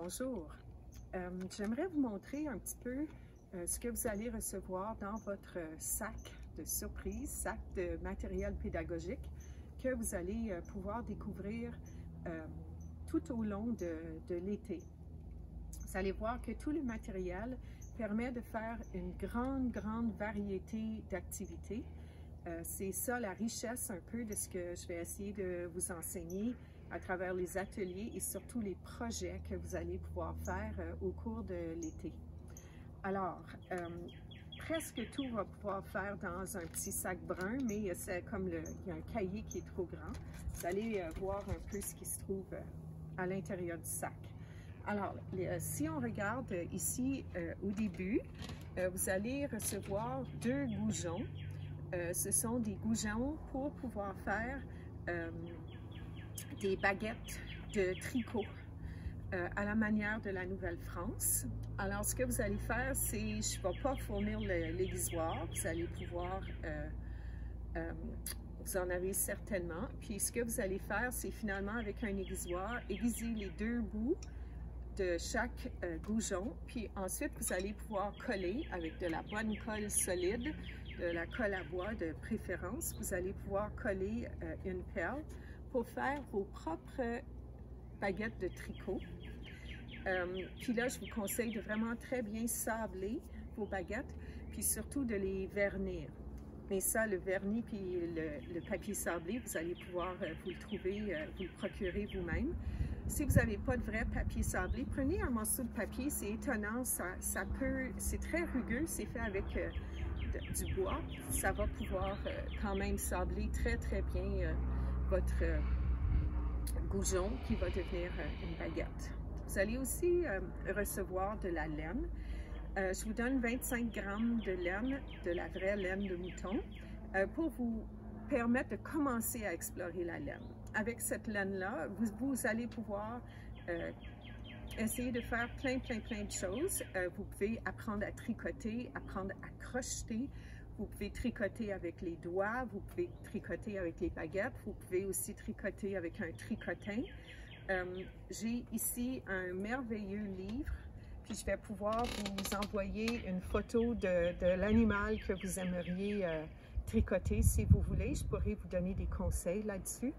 Bonjour. J'aimerais vous montrer un petit peu ce que vous allez recevoir dans votre sac de surprise, sac de matériel pédagogique que vous allez pouvoir découvrir tout au long de l'été. Vous allez voir que tout le matériel permet de faire une grande variété d'activités. C'est ça la richesse un peu de ce que je vais essayer de vous enseigner à travers les ateliers et surtout les projets que vous allez pouvoir faire au cours de l'été. Alors, presque tout va pouvoir faire dans un petit sac brun, mais c'est comme il y a un cahier qui est trop grand. Vous allez voir un peu ce qui se trouve à l'intérieur du sac. Alors, si on regarde ici au début, vous allez recevoir deux goujons. Ce sont des goujons pour pouvoir faire des baguettes de tricot à la manière de la Nouvelle-France. Alors, ce que vous allez faire, c'est, je ne vais pas fournir l'aiguisoir, vous allez pouvoir, vous en avez certainement. Puis, ce que vous allez faire, c'est finalement, avec un aiguisoir, aiguiser les deux bouts de chaque goujon. Puis ensuite, vous allez pouvoir coller avec de la bonne colle solide, de la colle à bois de préférence. Vous allez pouvoir coller une perle pour faire vos propres baguettes de tricot. Puis là, je vous conseille de vraiment très bien sabler vos baguettes, puis surtout de les vernir. Mais ça, le vernis puis le papier sablé, vous allez pouvoir vous le trouver, vous le procurer vous-même. Si vous n'avez pas de vrai papier sablé, prenez un morceau de papier, c'est étonnant, c'est très rugueux, c'est fait avec du bois. Ça va pouvoir quand même sabler très bien votre goujon qui va devenir une baguette. Vous allez aussi recevoir de la laine. Je vous donne 25 grammes de laine, de la vraie laine de mouton, pour vous permettre de commencer à explorer la laine. Avec cette laine-là, vous allez pouvoir essayer de faire plein de choses. Vous pouvez apprendre à tricoter, apprendre à crocheter. Vous pouvez tricoter avec les doigts, vous pouvez tricoter avec les baguettes, vous pouvez aussi tricoter avec un tricotin. J'ai ici un merveilleux livre, puis je vais pouvoir vous envoyer une photo de l'animal que vous aimeriez tricoter si vous voulez. Je pourrais vous donner des conseils là-dessus.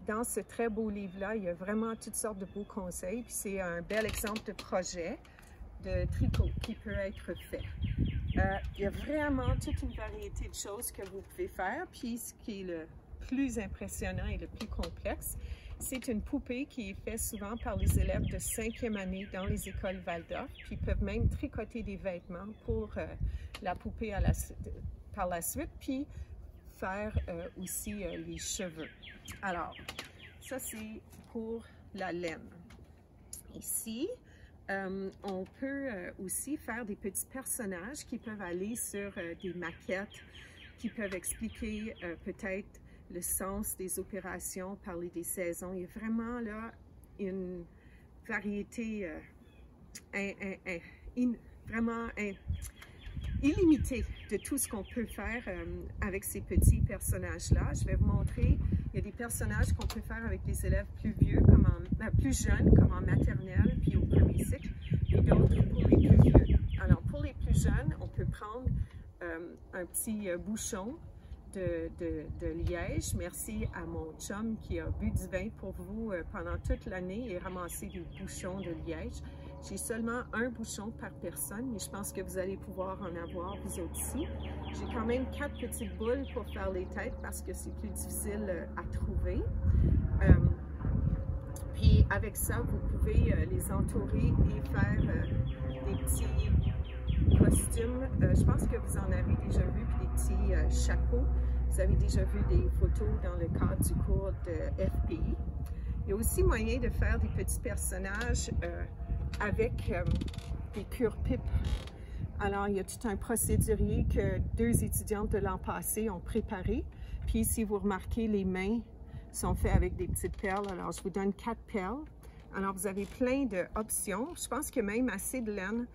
Dans ce très beau livre-là, il y a vraiment toutes sortes de beaux conseils, puis c'est un bel exemple de projet de tricot qui peut être fait. Il y a vraiment toute une variété de choses que vous pouvez faire, puis ce qui est le plus impressionnant et le plus complexe, c'est une poupée qui est faite souvent par les élèves de 5e année dans les écoles Waldorf, puis ils peuvent même tricoter des vêtements pour la poupée par la suite, puis faire aussi les cheveux. Alors, ça c'est pour la laine. Ici, on peut aussi faire des petits personnages qui peuvent aller sur des maquettes, qui peuvent expliquer peut-être le sens des opérations, parler des saisons. Il y a vraiment là une variété vraiment illimitée de tout ce qu'on peut faire avec ces petits personnages-là. Je vais vous montrer, il y a des personnages qu'on peut faire avec des élèves plus vieux, plus jeunes, comme en maternelle, puis au premier cycle, et d'autres pour les plus vieux. Alors, pour les plus jeunes, on peut prendre un petit bouchon de liège. Merci à mon chum qui a bu du vin pour vous pendant toute l'année et ramassé des bouchons de liège. J'ai seulement un bouchon par personne, mais je pense que vous allez pouvoir en avoir vous aussi. J'ai quand même 4 petites boules pour faire les têtes parce que c'est plus difficile à trouver. Puis avec ça, vous pouvez les entourer et faire des petits costumes. Je pense que vous en avez déjà vu, puis des petits chapeaux. Vous avez déjà vu des photos dans le cadre du cours de FPI. Il y a aussi moyen de faire des petits personnages avec des cure-pipes. Alors, il y a tout un procédurier que 2 étudiantes de l'an passé ont préparé. Puis, si vous remarquez, les mains sont faites avec des petites perles. Alors, je vous donne 4 perles. Alors, vous avez plein d'options. Je pense qu'il y a même assez de laine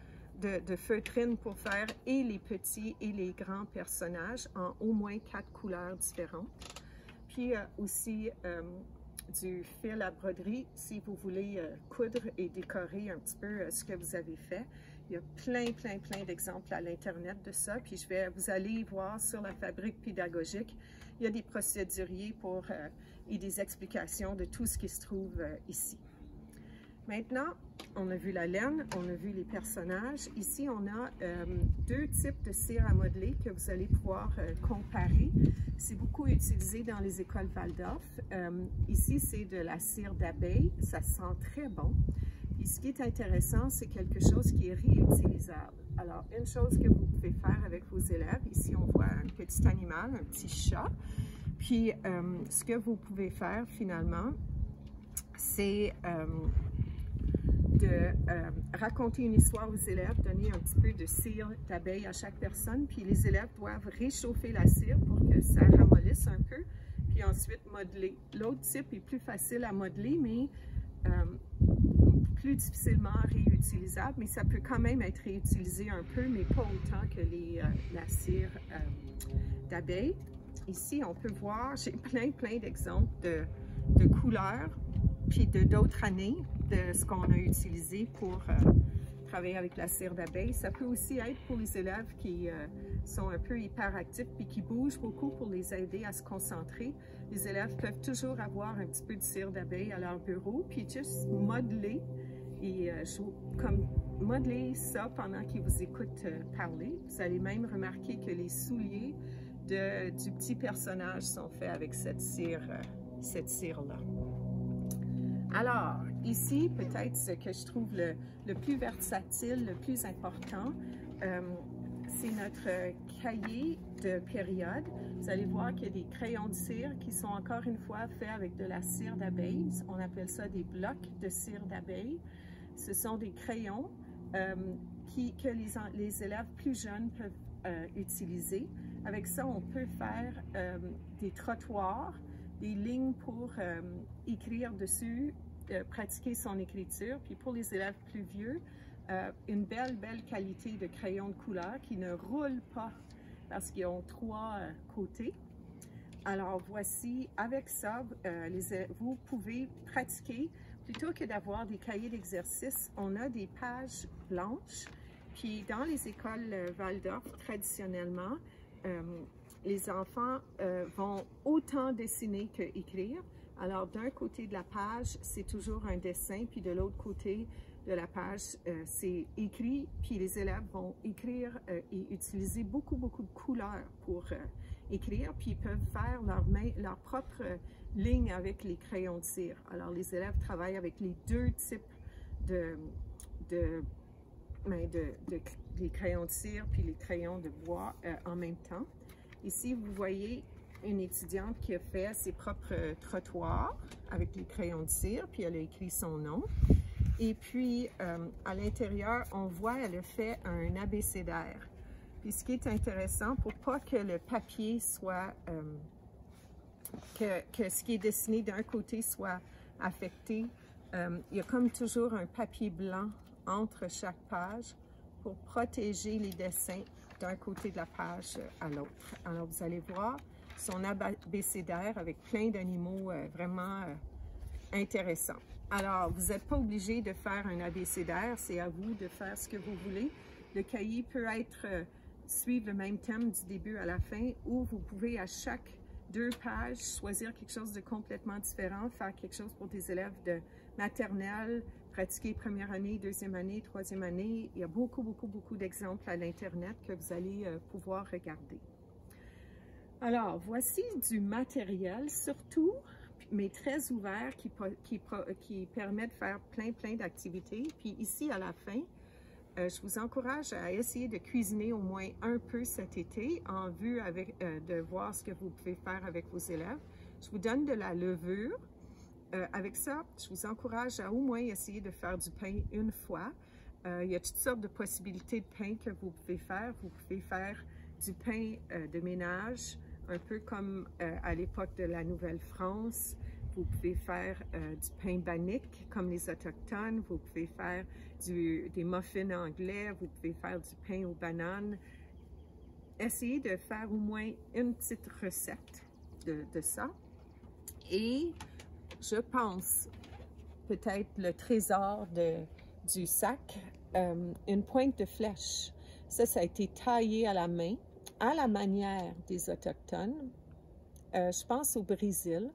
de feutrine pour faire et les petits et les grands personnages en au moins 4 couleurs différentes. Puis, aussi du fil à broderie si vous voulez coudre et décorer un petit peu ce que vous avez fait. Il y a plein d'exemples à l'Internet de ça. Puis vous allez voir sur la fabrique pédagogique, il y a des procéduriers et des explications de tout ce qui se trouve ici. Maintenant, on a vu la laine, on a vu les personnages. Ici, on a deux types de cire à modeler que vous allez pouvoir comparer. C'est beaucoup utilisé dans les écoles Waldorf. Ici, c'est de la cire d'abeille. Ça sent très bon. Et ce qui est intéressant, c'est quelque chose qui est réutilisable. Alors, une chose que vous pouvez faire avec vos élèves, ici, on voit un petit animal, un petit chat. Puis, ce que vous pouvez faire, finalement, c'est de raconter une histoire aux élèves, donner un petit peu de cire d'abeille à chaque personne, puis les élèves doivent réchauffer la cire pour que ça ramollisse un peu, puis ensuite modeler. L'autre type est plus facile à modeler, mais plus difficilement réutilisable, mais ça peut quand même être réutilisé un peu, mais pas autant que la cire d'abeille. Ici, on peut voir, j'ai plein d'exemples de couleurs, puis d'autres années de ce qu'on a utilisé pour travailler avec la cire d'abeille. Ça peut aussi être pour les élèves qui sont un peu hyperactifs puis qui bougent beaucoup pour les aider à se concentrer. Les élèves peuvent toujours avoir un petit peu de cire d'abeille à leur bureau puis juste modeler et modeler ça pendant qu'ils vous écoutent parler. Vous allez même remarquer que les souliers du petit personnage sont faits avec cette cire-là. Alors, ici, peut-être ce que je trouve le plus versatile, le plus important, c'est notre cahier de période. Vous allez voir qu'il y a des crayons de cire qui sont encore une fois faits avec de la cire d'abeille. On appelle ça des blocs de cire d'abeille. Ce sont des crayons que les élèves plus jeunes peuvent utiliser. Avec ça, on peut faire des trottoirs, des lignes pour écrire dessus, pratiquer son écriture. Puis pour les élèves plus vieux, une belle qualité de crayon de couleur qui ne roule pas parce qu'ils ont trois côtés. Alors voici, avec ça, vous pouvez pratiquer. Plutôt que d'avoir des cahiers d'exercice, on a des pages blanches. Puis dans les écoles Waldorf, traditionnellement, les enfants vont autant dessiner qu'écrire. Alors, d'un côté de la page, c'est toujours un dessin, puis de l'autre côté de la page, c'est écrit, puis les élèves vont écrire et utiliser beaucoup de couleurs pour écrire, puis ils peuvent faire leur propre ligne avec les crayons de cire. Alors, les élèves travaillent avec les deux types les crayons de cire puis les crayons de bois en même temps. Ici, vous voyez une étudiante qui a fait ses propres trottoirs avec les crayons de cire, puis elle a écrit son nom. Et puis, à l'intérieur, on voit, elle a fait un abécédaire. Puis, ce qui est intéressant, pour pas que le papier soit, que ce qui est dessiné d'un côté soit affecté, il y a comme toujours un papier blanc entre chaque page pour protéger les dessins d'un côté de la page à l'autre. Alors, vous allez voir son abécédaire avec plein d'animaux vraiment intéressants. Alors, vous n'êtes pas obligé de faire un abécédaire, c'est à vous de faire ce que vous voulez. Le cahier peut suivre le même thème du début à la fin, ou vous pouvez à chaque 2 pages choisir quelque chose de complètement différent, faire quelque chose pour des élèves de maternelle, pratiquer première année, deuxième année, troisième année. Il y a beaucoup d'exemples à l'Internet que vous allez pouvoir regarder. Alors, voici du matériel, surtout, mais très ouvert, qui permet de faire plein d'activités. Puis ici, à la fin, je vous encourage à essayer de cuisiner au moins un peu cet été en vue de voir ce que vous pouvez faire avec vos élèves. Je vous donne de la levure. Avec ça, je vous encourage à au moins essayer de faire du pain une fois. Il y a toutes sortes de possibilités de pain que vous pouvez faire. Vous pouvez faire du pain de ménage, un peu comme à l'époque de la Nouvelle-France. Vous pouvez faire du pain bannique, comme les Autochtones. Vous pouvez faire des muffins anglais. Vous pouvez faire du pain aux bananes. Essayez de faire au moins une petite recette de ça. Et je pense, peut-être le trésor du sac, une pointe de flèche. Ça a été taillé à la main, à la manière des Autochtones. Je pense au Brésil.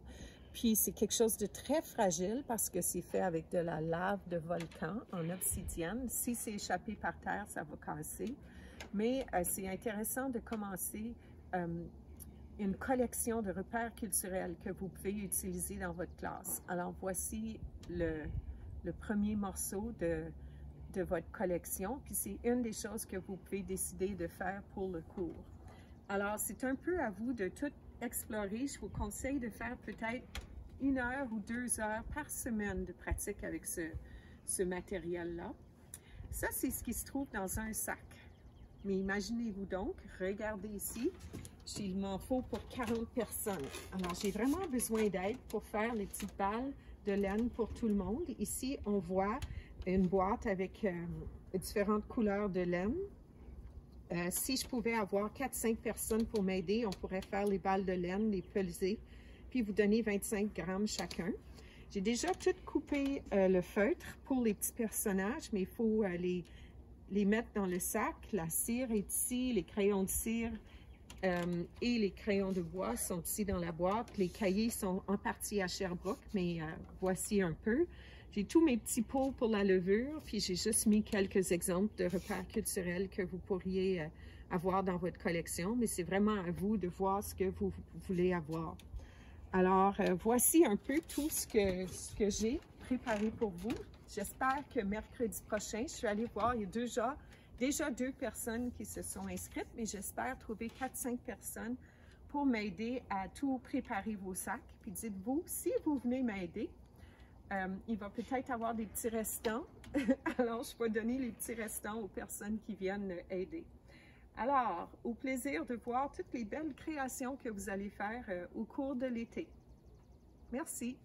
Puis c'est quelque chose de très fragile parce que c'est fait avec de la lave de volcan en obsidienne. Si c'est échappé par terre, ça va casser. Mais c'est intéressant de commencer une collection de repères culturels que vous pouvez utiliser dans votre classe. Alors voici le premier morceau de votre collection, puis c'est une des choses que vous pouvez décider de faire pour le cours. Alors c'est un peu à vous de tout explorer. Je vous conseille de faire peut-être 1 heure ou 2 heures par semaine de pratique avec ce matériel-là. Ça, c'est ce qui se trouve dans un sac. Mais imaginez-vous donc, regardez ici, il m'en faut pour 40 personnes. Alors, j'ai vraiment besoin d'aide pour faire les petites balles de laine pour tout le monde. Ici, on voit une boîte avec différentes couleurs de laine. Si je pouvais avoir 4-5 personnes pour m'aider, on pourrait faire les balles de laine, les peser, puis vous donner 25 grammes chacun. J'ai déjà tout coupé le feutre pour les petits personnages, mais il faut les mettre dans le sac. La cire est ici, les crayons de cire et les crayons de bois sont ici dans la boîte. Les cahiers sont en partie à Sherbrooke, mais voici un peu. J'ai tous mes petits pots pour la levure, puis j'ai juste mis quelques exemples de repères culturels que vous pourriez avoir dans votre collection, mais c'est vraiment à vous de voir ce que vous voulez avoir. Alors, voici un peu tout ce que j'ai préparé pour vous. J'espère que mercredi prochain, je suis allée voir, il y a déjà 2 personnes qui se sont inscrites, mais j'espère trouver 4-5 personnes pour m'aider à tout préparer vos sacs. Puis dites-vous, si vous venez m'aider, il va peut-être avoir des petits restants. Alors, je vais donner les petits restants aux personnes qui viennent aider. Alors, au plaisir de voir toutes les belles créations que vous allez faire au cours de l'été. Merci.